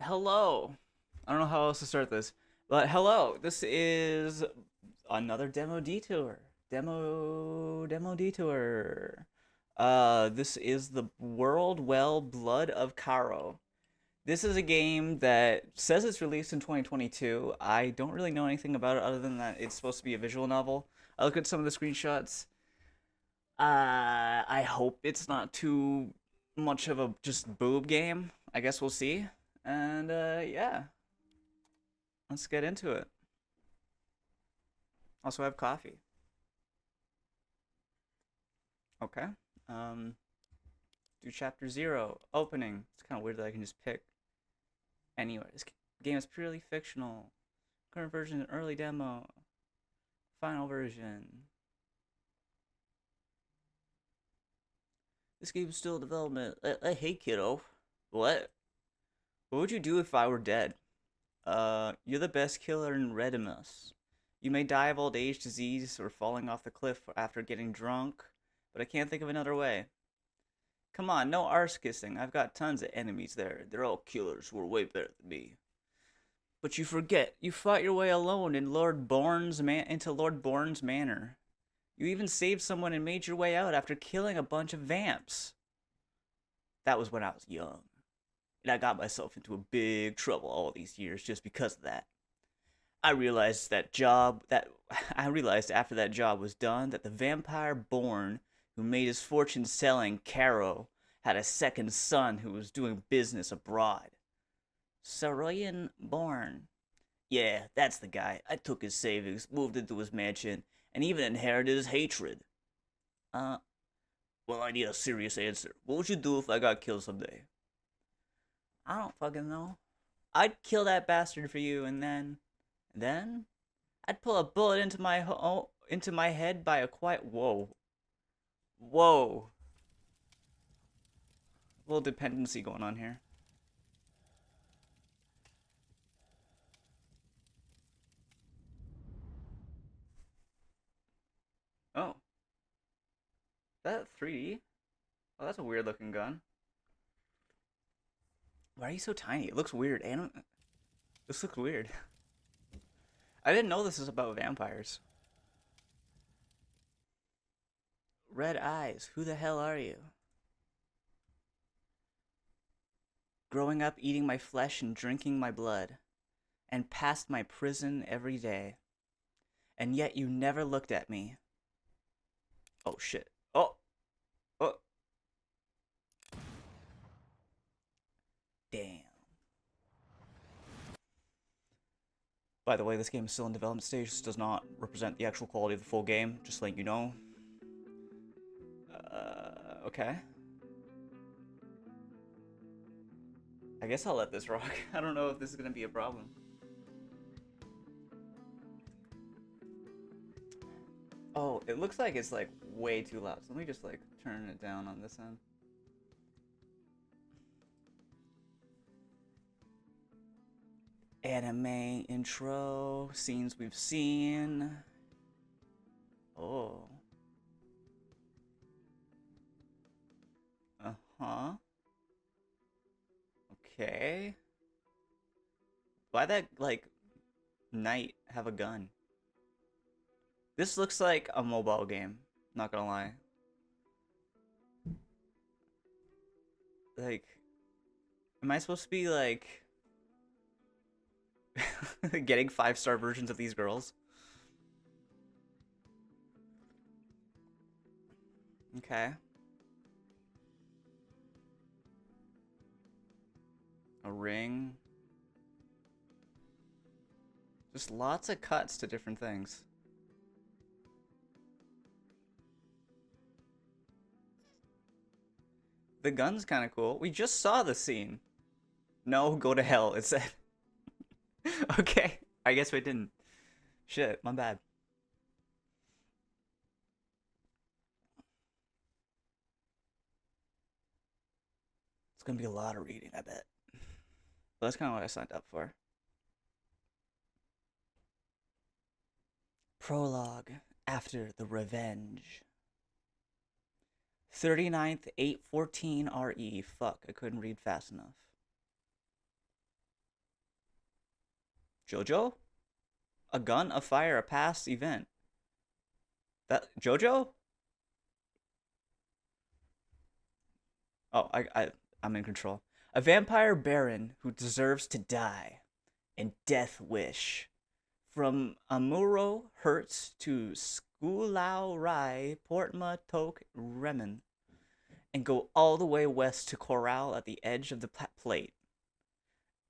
Hello. I don't know how else to start this, but hello. This is another demo detour. Demo detour. This is the World Well Blood of Caro. This is a game that says it's released in 2022. I don't really know anything about it other than that it's supposed to be a visual novel. I look at some of the screenshots. I hope it's not too much of a just boob game. I guess we'll see. And yeah, let's get into it. Also, I have coffee. Okay. Um, do chapter 0 opening. It's kind of weird that I can just pick. Anyway, this game is purely fictional. Current version, early demo, final version. This game is still in development. Hey kiddo. What? What would you do if I were dead? You're the best killer in Redimus. You may die of old age, disease, or falling off the cliff after getting drunk, but I can't think of another way. Come on, no arse kissing. I've got tons of enemies there. They're all killers who are way better than me. But you forget, you fought your way alone in into Lord Bourne's manor. You even saved someone and made your way out after killing a bunch of vamps. That was when I was young, and I got myself into a big trouble all these years just because of that. I realized that job that I realized after that job was done that the vampire born who made his fortune selling Caro had a second son who was doing business abroad. Saroyan Born. Yeah, that's the guy. I took his savings, moved into his mansion, and even inherited his hatred. Uh, well, I need a serious answer. What would you do if I got killed someday? I don't fucking know. I'd kill that bastard for you, and then I'd pull a bullet into my head by a quiet. Whoa, a little dependency going on here. Oh, that 3D? Oh, that's a weird looking gun. Why are you so tiny? It looks weird. This looks weird. I didn't know this is about vampires. Red eyes. Who the hell are you? Growing up eating my flesh and drinking my blood, and past my prison every day. And yet you never looked at me. Oh shit. Oh, damn. By the way, this game is still in development stage. This does not represent the actual quality of the full game, just letting you know. Okay. I guess I'll let this rock. I don't know if this is gonna be a problem. Oh, it looks like it's like way too loud. So let me just like turn it down on this end. Anime intro, scenes we've seen. Oh. Uh-huh. Okay. Why that like knight have a gun? This looks like a mobile game, not gonna lie. Like, am I supposed to be like getting 5-star versions of these girls? Okay. A ring. Just lots of cuts to different things. The gun's kind of cool. We just saw the scene. No, go to hell, it said. Okay. I guess we didn't. Shit, my bad. It's gonna be a lot of reading, I bet. But that's kind of what I signed up for. Prologue after the revenge. 39th 814 RE. Fuck, I couldn't read fast enough. JoJo? A gun, a fire, a past event. That JoJo? Oh, I'm in control. A vampire baron who deserves to die. And Death Wish. From Amuro Hertz to Skulau Rai Portma Tok Remen. And go all the way west to Corral at the edge of the plate.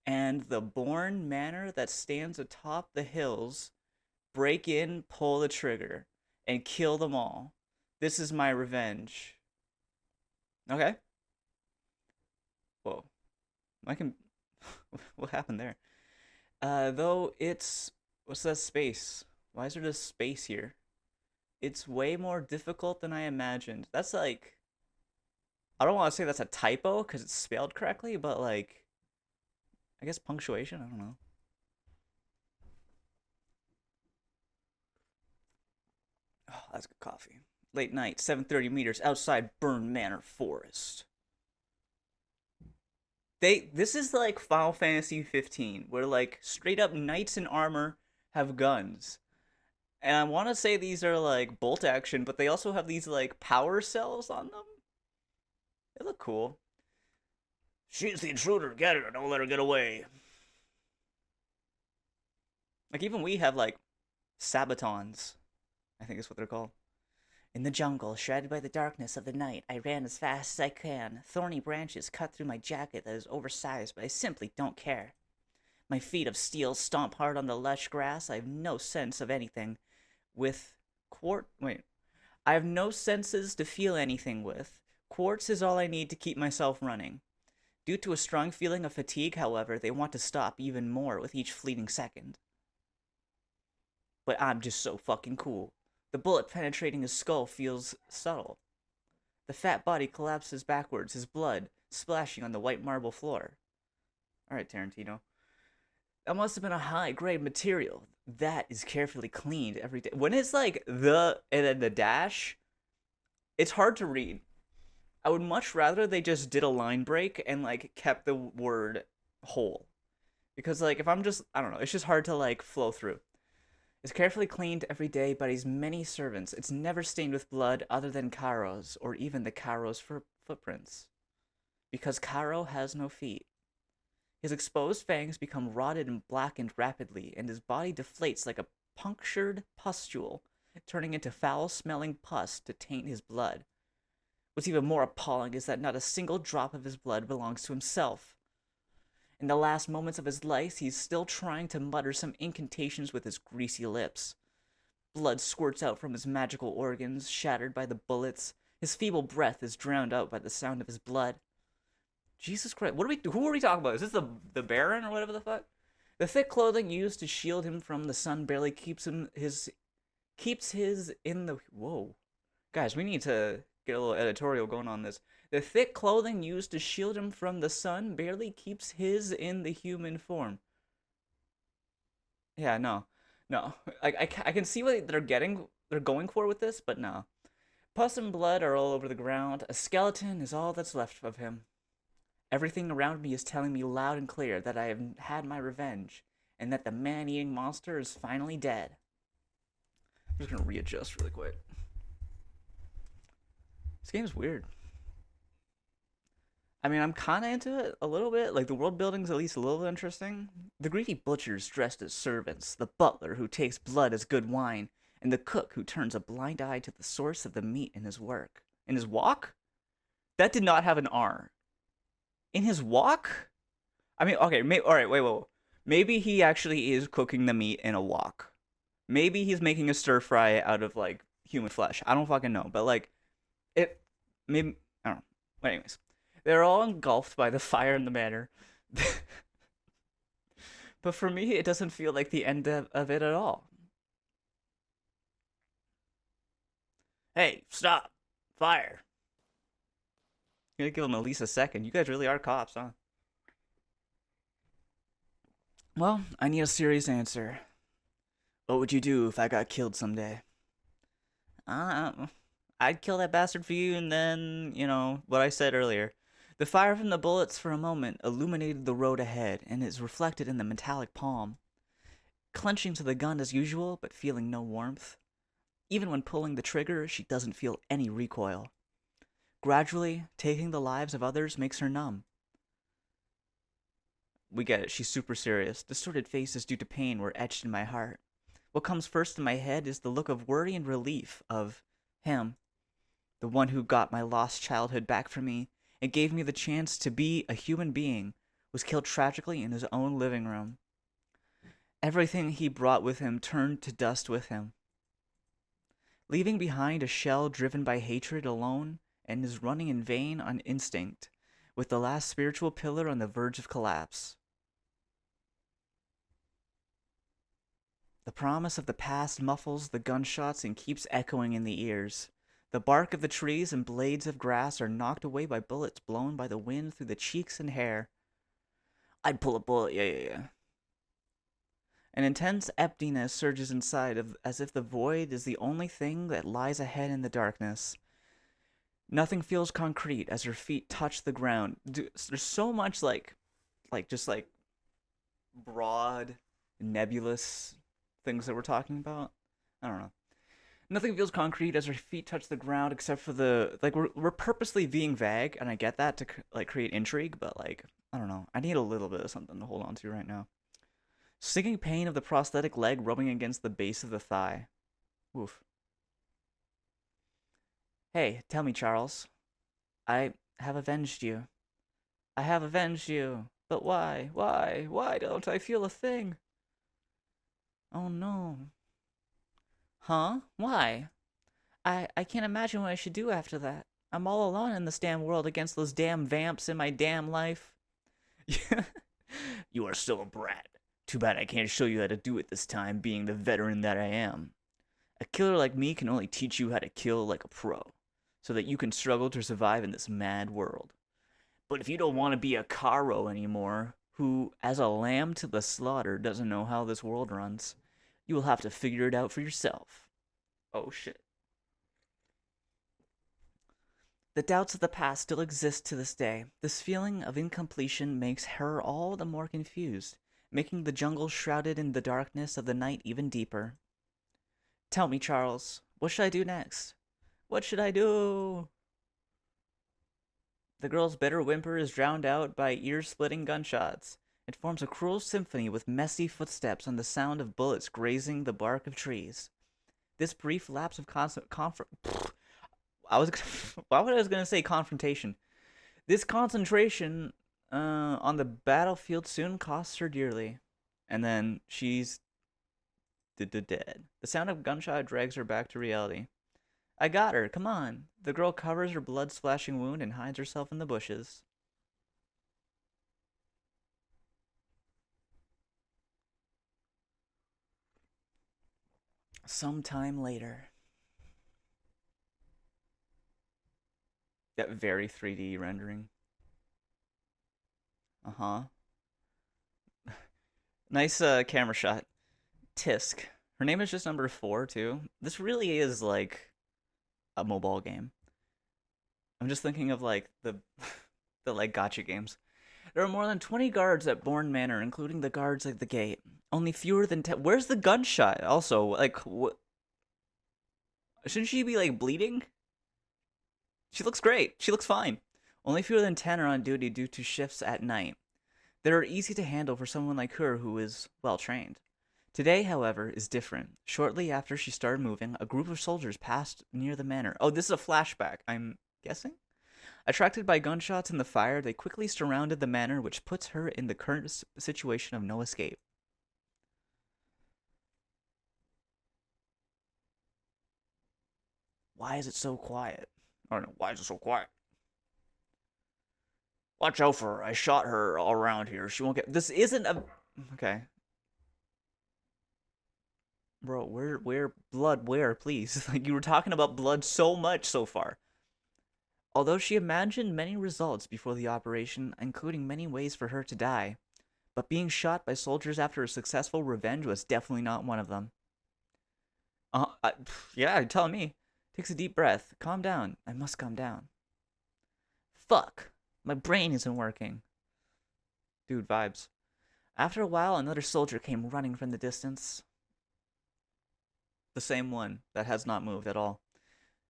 And the Bourne Manor that stands atop the hills, break in, pull the trigger, and kill them all. This is my revenge. Okay. Whoa. I can. What happened there? Though it's. What's that space? Why is there just space here? It's way more difficult than I imagined. That's like. I don't want to say that's a typo because it's spelled correctly, but like. I guess punctuation? I don't know. Oh, that's good coffee. Late night, 7:30 meters outside Burn Manor Forest. This is like Final Fantasy 15, where like straight up knights in armor have guns. And I want to say these are like bolt action, but they also have these like power cells on them. They look cool. She's the intruder. Get her. Don't let her get away. Like even we have like sabatons. I think is what they're called. In the jungle, shrouded by the darkness of the night, I ran as fast as I can. Thorny branches cut through my jacket that is oversized, but I simply don't care. My feet of steel stomp hard on the lush grass. I have no sense of anything with I have no senses to feel anything with. Quartz is all I need to keep myself running. Due to a strong feeling of fatigue, however, they want to stop even more with each fleeting second. But I'm just so fucking cool. The bullet penetrating his skull feels subtle. The fat body collapses backwards, his blood splashing on the white marble floor. Alright, Tarantino. That must have been a high-grade material. That is carefully cleaned every day. When it's like and then the dash, it's hard to read. I would much rather they just did a line break and like kept the word whole. Because like if I'm just, I don't know, it's just hard to like flow through. It's carefully cleaned every day by his many servants. It's never stained with blood other than Caro's, or even the Caro's footprints. Because Caro has no feet. His exposed fangs become rotted and blackened rapidly, and his body deflates like a punctured pustule, turning into foul-smelling pus to taint his blood. What's even more appalling is that not a single drop of his blood belongs to himself. In the last moments of his life, he's still trying to mutter some incantations with his greasy lips. Blood squirts out from his magical organs, shattered by the bullets. His feeble breath is drowned out by the sound of his blood. Jesus Christ, who are we talking about? Is this the Baron or whatever the fuck? The thick clothing used to shield him from the sun barely keeps his in the... Whoa. Guys, we need to get a little editorial going on this. The thick clothing used to shield him from the sun barely keeps his in the human form. Yeah, no. I can see what they're going for with this, but no. Pus and blood are all over the ground. A skeleton is all that's left of him. Everything around me is telling me loud and clear that I have had my revenge, and that the man-eating monster is finally dead. I'm just gonna readjust really quick. This game's weird. I mean, I'm kind of into it a little bit. Like, the world building's at least a little interesting. The greedy butchers dressed as servants, the butler who takes blood as good wine, and the cook who turns a blind eye to the source of the meat in his work. In his walk? That did not have an R. In his walk? I mean, okay, alright, wait. Maybe he actually is cooking the meat in a wok. Maybe he's making a stir fry out of, like, human flesh. I don't fucking know, but, like, maybe, I don't know. But anyways. They're all engulfed by the fire in the manor. But for me, it doesn't feel like the end of it at all. Hey, stop. Fire. You gotta give them at least a second. You guys really are cops, huh? Well, I need a serious answer. What would you do if I got killed someday? I'd kill that bastard for you, and then, you know, what I said earlier. The fire from the bullets for a moment illuminated the road ahead, and is reflected in the metallic palm. clenching to the gun as usual, but feeling no warmth. Even when pulling the trigger, she doesn't feel any recoil. Gradually, taking the lives of others makes her numb. We get it, she's super serious. Distorted faces due to pain were etched in my heart. What comes first in my head is the look of worry and relief of him, the one who got my lost childhood back for me and gave me the chance to be a human being, was killed tragically in his own living room. Everything he brought with him turned to dust with him, leaving behind a shell driven by hatred alone and is running in vain on instinct, with the last spiritual pillar on the verge of collapse. The promise of the past muffles the gunshots and keeps echoing in the ears. The bark of the trees and blades of grass are knocked away by bullets blown by the wind through the cheeks and hair. I'd pull a bullet, yeah. An intense emptiness surges inside, as if the void is the only thing that lies ahead in the darkness. Nothing feels concrete as her feet touch the ground. There's so much just broad, nebulous things that we're talking about. I don't know. Nothing feels concrete as her feet touch the ground except for we're purposely being vague, and I get that to create intrigue, but I don't know. I need a little bit of something to hold on to right now. Stinging pain of the prosthetic leg rubbing against the base of the thigh. Oof. Hey, tell me, Charles. I have avenged you. I have avenged you. But why? Why? Why don't I feel a thing? Oh no. Huh? Why? I can't imagine what I should do after that. I'm all alone in this damn world against those damn vamps in my damn life. You are still a brat. Too bad I can't show you how to do it this time, being the veteran that I am. A killer like me can only teach you how to kill like a pro, so that you can struggle to survive in this mad world. But if you don't want to be a Caro anymore, who, as a lamb to the slaughter, doesn't know how this world runs, you will have to figure it out for yourself. Oh shit. The doubts of the past still exist to this day. This feeling of incompletion makes her all the more confused, making the jungle shrouded in the darkness of the night even deeper. Tell me, Charles, what should I do next? What should I do? The girl's bitter whimper is drowned out by ear-splitting gunshots. It forms a cruel symphony with messy footsteps and the sound of bullets grazing the bark of trees. This brief lapse of confrontation. This concentration on the battlefield soon costs her dearly. And then she's dead. The sound of gunshot drags her back to reality. I got her, come on. The girl covers her blood-splashing wound and hides herself in the bushes. Sometime later. That very 3D rendering. Uh-huh. Nice camera shot. Tisk. Her name is just number 4, too. This really is like a mobile game. I'm just thinking of the the gacha games. There are more than 20 guards at Bourne Manor, including the guards at the gate. Only fewer than 10. Where's the gunshot? Also, what? Shouldn't she be bleeding? She looks great. She looks fine. Only fewer than 10 are on duty due to shifts at night. They are easy to handle for someone like her who is well trained. Today, however, is different. Shortly after she started moving, a group of soldiers passed near the manor. Oh, this is a flashback, I'm guessing? Attracted by gunshots and the fire, they quickly surrounded the manor, which puts her in the current situation of no escape. Why is it so quiet? I don't know, why is it so quiet? Watch out for her. I shot her all around here. She won't get... This isn't a... Okay. Bro, where blood, where, please? You were talking about blood so much so far. Although she imagined many results before the operation, including many ways for her to die, but being shot by soldiers after a successful revenge was definitely not one of them. Yeah, you're telling me. Takes a deep breath. Calm down. I must calm down. Fuck. My brain isn't working. Dude, vibes. After a while, another soldier came running from the distance. The same one that has not moved at all.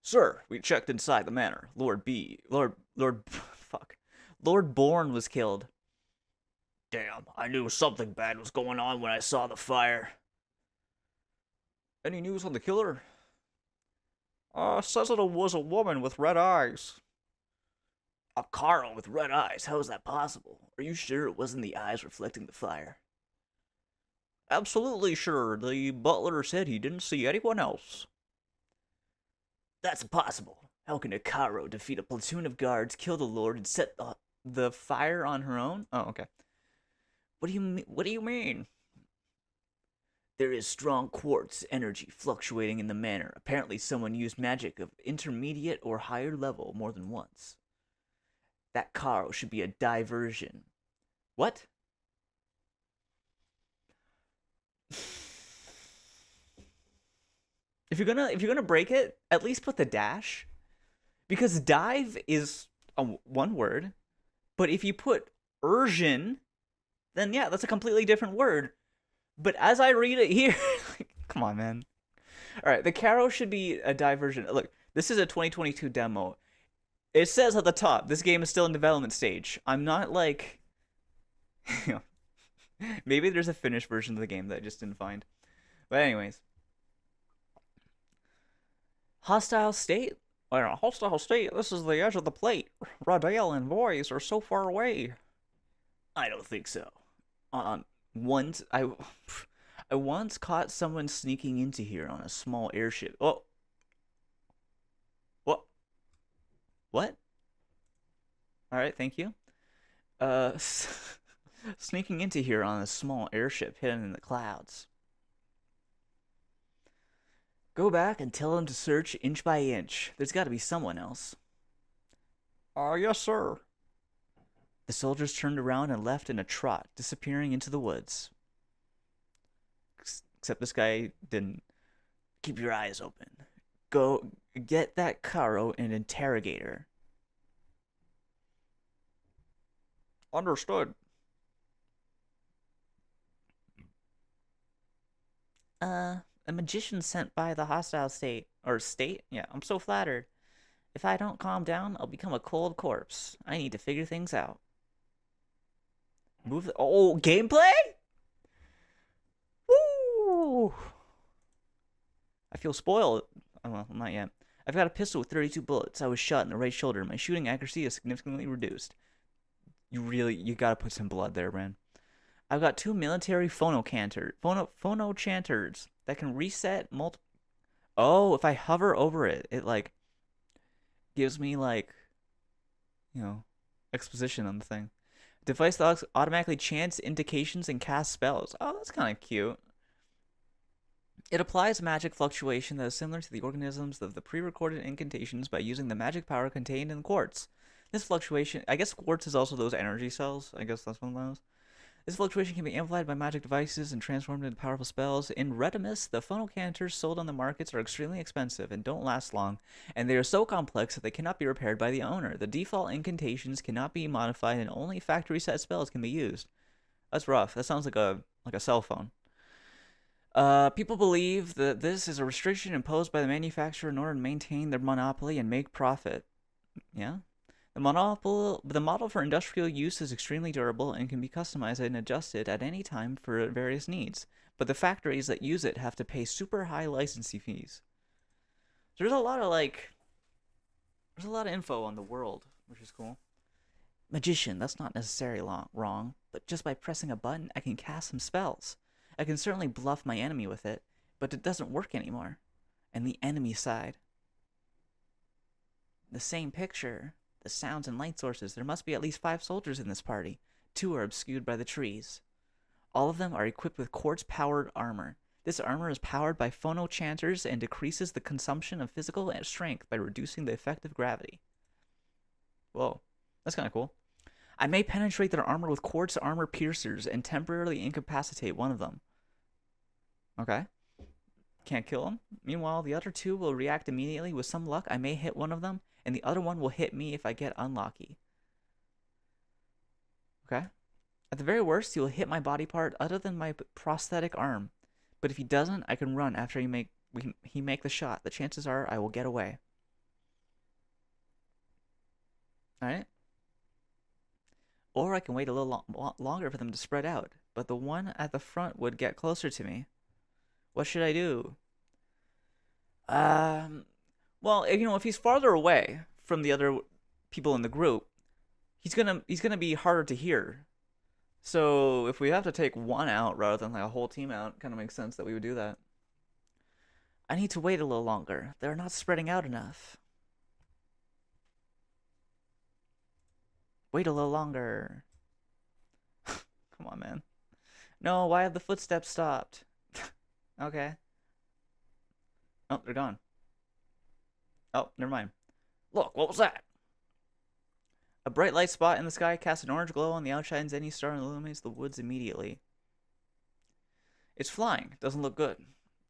Sir, we checked inside the manor. Fuck. Lord Bourne was killed. Damn, I knew something bad was going on when I saw the fire. Any news on the killer? Says it was a woman with red eyes. A Caro with red eyes? How is that possible? Are you sure it wasn't the eyes reflecting the fire? Absolutely sure. The butler said he didn't see anyone else. That's impossible. How can a Caro defeat a platoon of guards, kill the Lord, and set the fire on her own? Oh, okay. What do you mean? There is strong quartz energy fluctuating in the manor. Apparently someone used magic of intermediate or higher level more than once. That Caro should be a diversion. What? If you're gonna break it, at least put the dash. Because dive is one word. But if you put urgin, then yeah, that's a completely different word. But as I read it here, come on, man. All right, the Caro should be a diversion. Look, this is a 2022 demo. It says at the top, this game is still in development stage. I'm not like, maybe there's a finished version of the game that I just didn't find. But anyways. Hostile state? Well, hostile state, this is the edge of the plate. Radale and boys are so far away. I don't think so. Once I once caught someone sneaking into here on a small airship. Oh. What? Alright, thank you. Sneaking into here on a small airship hidden in the clouds. Go back and tell them to search inch by inch. There's got to be someone else. Yes, sir. The soldiers turned around and left in a trot, disappearing into the woods. Except this guy didn't. Keep your eyes open. Go get that Caro and interrogate her. Understood. A magician sent by the hostile state. Or state? Yeah, I'm so flattered. If I don't calm down, I'll become a cold corpse. I need to figure things out. Move. Oh, gameplay? Woo! I feel spoiled. Oh, well, not yet. I've got a pistol with 32 bullets. I was shot in the right shoulder. My shooting accuracy is significantly reduced. You gotta put some blood there, man. I've got 2 military phonochanters that can reset multiple. Oh, if I hover over it, it like gives me like, exposition on the thing. Device that automatically chants indications and casts spells. Oh, that's kind of cute. It applies magic fluctuation that is similar to the organisms of the pre-recorded incantations by using the magic power contained in quartz. This fluctuation, I guess quartz is also those energy cells. I guess that's one of those. This fluctuation can be amplified by magic devices and transformed into powerful spells. In Redimus, the phonocanters sold on the markets are extremely expensive and don't last long, and they are so complex that they cannot be repaired by the owner. The default incantations cannot be modified, and only factory-set spells can be used. That's rough. That sounds like a cell phone. People believe that this is a restriction imposed by the manufacturer in order to maintain their monopoly and make profit. Yeah? The model for industrial use is extremely durable and can be customized and adjusted at any time for various needs, but the factories that use it have to pay super high licensing fees. So there's a lot of info on the world, which is cool. Magician, that's not necessarily wrong, but just by pressing a button, I can cast some spells. I can certainly bluff my enemy with it, but it doesn't work anymore. And the enemy side. The same picture. The sounds and light sources. There must be at least 5 soldiers in this party. 2 are obscured by the trees. All of them are equipped with quartz-powered armor. This armor is powered by phonochanters and decreases the consumption of physical strength by reducing the effect of gravity. Whoa, that's kind of cool. I may penetrate their armor with quartz armor piercers and temporarily incapacitate one of them. Okay. Can't kill them. Meanwhile, the other 2 will react immediately. With some luck, I may hit one of them, and the other one will hit me if I get unlucky. Okay. At the very worst, he will hit my body part other than my prosthetic arm. But if he doesn't, I can run after he make the shot. The chances are I will get away. All right? Or I can wait a little longer for them to spread out. But the one at the front would get closer to me. What should I do? Um, well, if he's farther away from the other people in the group, he's gonna be harder to hear. So if we have to take one out rather than like a whole team out, kind of makes sense that we would do that. I need to wait a little longer. They're not spreading out enough. Wait a little longer. Come on, man. No, why have the footsteps stopped? Okay. Oh, they're gone. Oh, never mind. Look, what was that? A bright light spot in the sky casts an orange glow on the outshine's any star and illuminates the woods immediately. It's flying. Doesn't look good.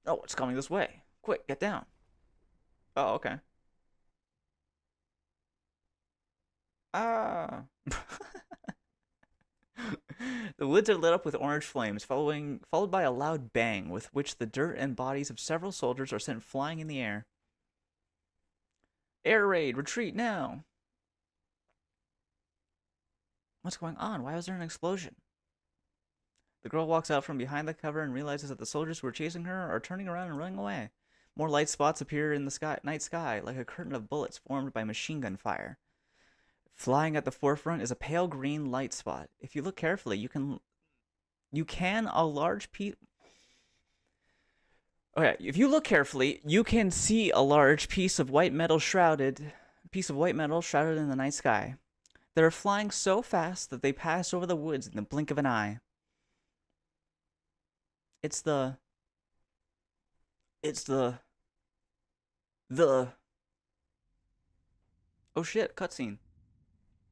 Oh, it's coming this way. Quick, get down. Oh, okay. Ah. The woods are lit up with orange flames, followed by a loud bang, with which the dirt and bodies of several soldiers are sent flying in the air. Air raid! Retreat now! What's going on? Why was there an explosion? The girl walks out from behind the cover and realizes that the soldiers who were chasing her are turning around and running away. More light spots appear in the night sky, like a curtain of bullets formed by machine gun fire. Flying at the forefront is a pale green light spot. If you look carefully, a large piece. Okay, if you look carefully, you can see a large piece of white metal shrouded in the night sky. They're flying so fast that they pass over the woods in the blink of an eye. It's the oh shit, cutscene.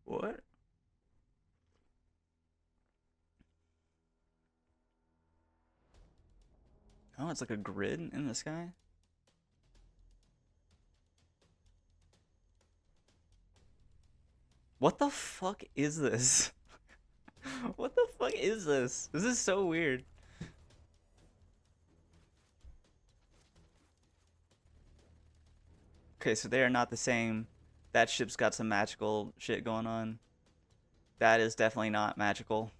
What? Oh, it's like a grid in the sky. What the fuck is this? What the fuck is this? This is so weird. Okay, so they are not the same. That ship's got some magical shit going on. That is definitely not magical.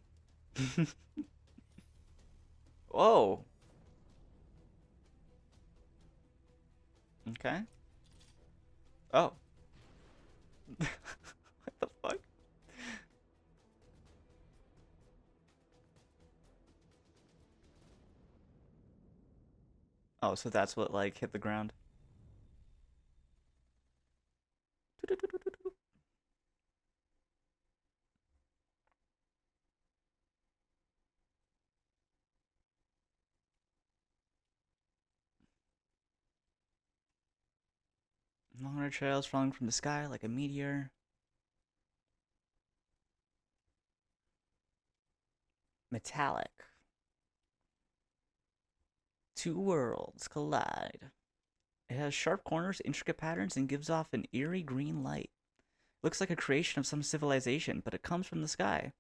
Whoa. Okay. Oh. What the fuck? Oh, so that's what like hit the ground. Longer trails falling from the sky like a meteor. Metallic. Two worlds collide. It has sharp corners, intricate patterns, and gives off an eerie green light. Looks like a creation of some civilization, but it comes from the sky.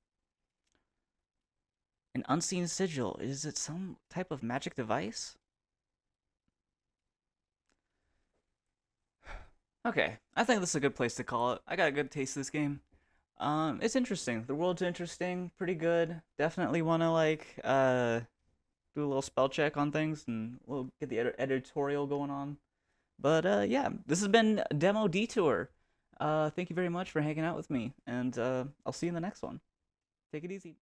An unseen sigil. Is it some type of magic device? Okay, I think this is a good place to call it. I got a good taste of this game. It's interesting. The world's interesting, pretty good. Definitely want to like do a little spell check on things and we'll get the editorial going on. But yeah, this has been Demo Detour. Thank you very much for hanging out with me, and I'll see you in the next one. Take it easy.